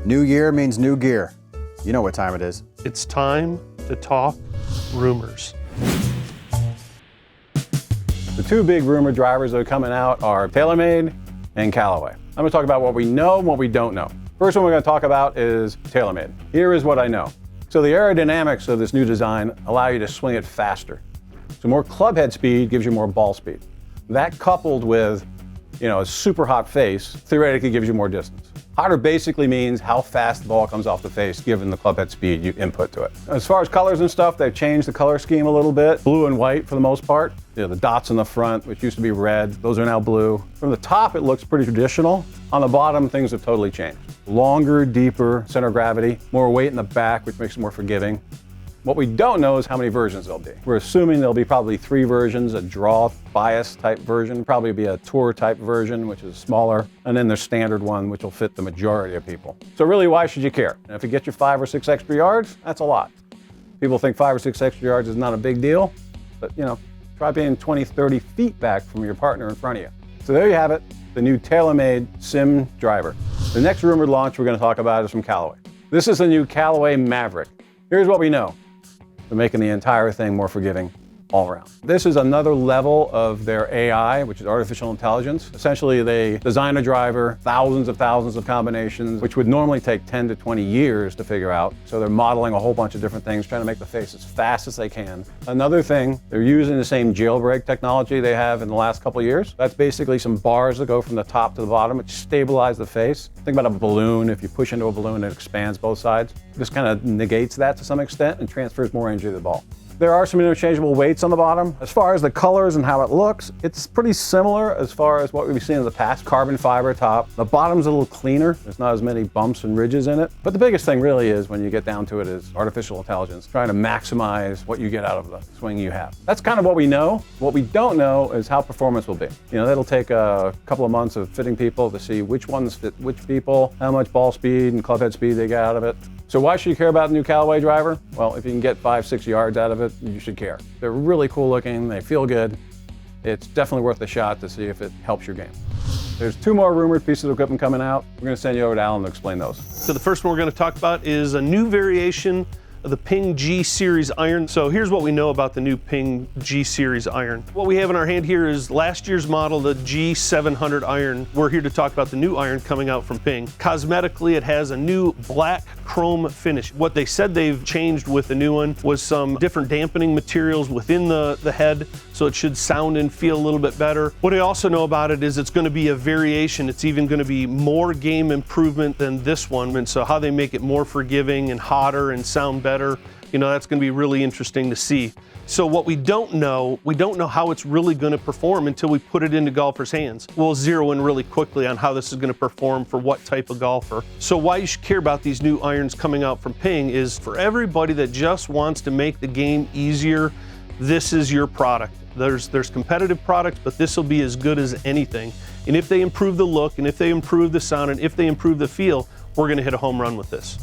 New year means new gear. You know what time it is. It's time to talk rumors. The two big rumor drivers that are coming out are TaylorMade and Callaway. I'm going to talk about what we know and what we don't know. First one we're going to talk about is TaylorMade. Here is what I know. So the aerodynamics of this new design allow you to swing it faster. So more club head speed gives you more ball speed. That coupled with, a super hot face theoretically gives you more distance. Hotter basically means how fast the ball comes off the face given the club head speed you input to it. As far as colors and stuff, they've changed the color scheme a little bit. Blue and white for the most part. The dots in the front, which used to be red, those are now blue. From the top, it looks pretty traditional. On the bottom, things have totally changed. Longer, deeper center of gravity, more weight in the back, which makes it more forgiving. What we don't know is how many versions there'll be. We're assuming there'll be probably 3 versions, a draw bias type version, probably be a tour type version, which is smaller, and then the standard one, which will fit the majority of people. So really, why should you care? And if you get your 5 or 6 extra yards, that's a lot. People think 5 or 6 extra yards is not a big deal, but try being 20, 30 feet back from your partner in front of you. So there you have it, the new TaylorMade Sim driver. The next rumored launch we're going to talk about is from Callaway. This is the new Callaway MAVRIK. Here's what we know. They're making the entire thing more forgiving all around. This is another level of their AI, which is artificial intelligence. Essentially, they design a driver, thousands of combinations, which would normally take 10 to 20 years to figure out. So they're modeling a whole bunch of different things, trying to make the face as fast as they can. Another thing, they're using the same jailbreak technology they have in the last couple of years. That's basically some bars that go from the top to the bottom, which stabilize the face. Think about a balloon. If you push into a balloon, it expands both sides. This kind of negates that to some extent and transfers more energy to the ball. There are some interchangeable weights on the bottom. As far as the colors and how it looks, it's pretty similar as far as what we've seen in the past. Carbon fiber top. The bottom's a little cleaner. There's not as many bumps and ridges in it. But the biggest thing really is, when you get down to it, is artificial intelligence, trying to maximize what you get out of the swing you have. That's kind of what we know. What we don't know is how performance will be. That'll take a couple of months of fitting people to see which ones fit which people, how much ball speed and club head speed they get out of it. So why should you care about the new Callaway driver? Well, if you can get 5, 6 yards out of it, you should care. They're really cool looking, they feel good. It's definitely worth a shot to see if it helps your game. There's 2 more rumored pieces of equipment coming out. We're going to send you over to Alan to explain those. So the first one we're going to talk about is a new variation of the Ping G Series iron. So here's what we know about the new Ping G Series iron. What we have in our hand here is last year's model, the G700 iron. We're here to talk about the new iron coming out from Ping. Cosmetically, it has a new black chrome finish. What they said they've changed with the new one was some different dampening materials within the head, so it should sound and feel a little bit better. What I also know about it is it's going to be a variation. It's even going to be more game improvement than this one, and so how they make it more forgiving and hotter and sound better, that's going to be really interesting to see. So what we don't know how it's really going to perform until we put it into golfers' hands. We'll zero in really quickly on how this is going to perform for what type of golfer. So why you should care about these new irons coming out from Ping is for everybody that just wants to make the game easier, this is your product. There's competitive products, but this will be as good as anything. And if they improve the look, and if they improve the sound, and if they improve the feel, we're going to hit a home run with this.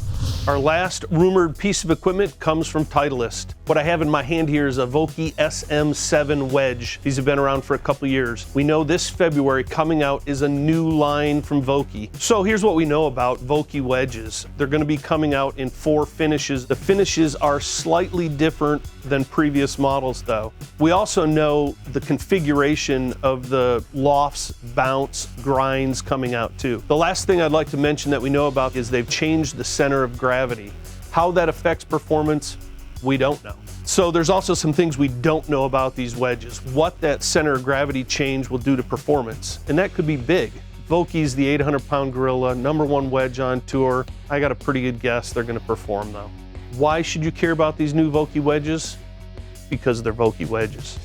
Our last rumored piece of equipment comes from Titleist. What I have in my hand here is a Vokey SM8 Wedge. These have been around for a couple years. We know this February coming out is a new line from Vokey. So here's what we know about Vokey wedges. They're going to be coming out in 4 finishes. The finishes are slightly different than previous models though. We also know the configuration of the lofts, bounce, grinds coming out too. The last thing I'd like to mention that we know about is they've changed the center of gravity. How that affects performance, we don't know. So there's also some things we don't know about these wedges. What that center of gravity change will do to performance, and that could be big. Vokey's the 800-pound gorilla, #1 wedge on tour. I got a pretty good guess they're going to perform though. Why should you care about these new Vokey wedges? Because they're Vokey wedges.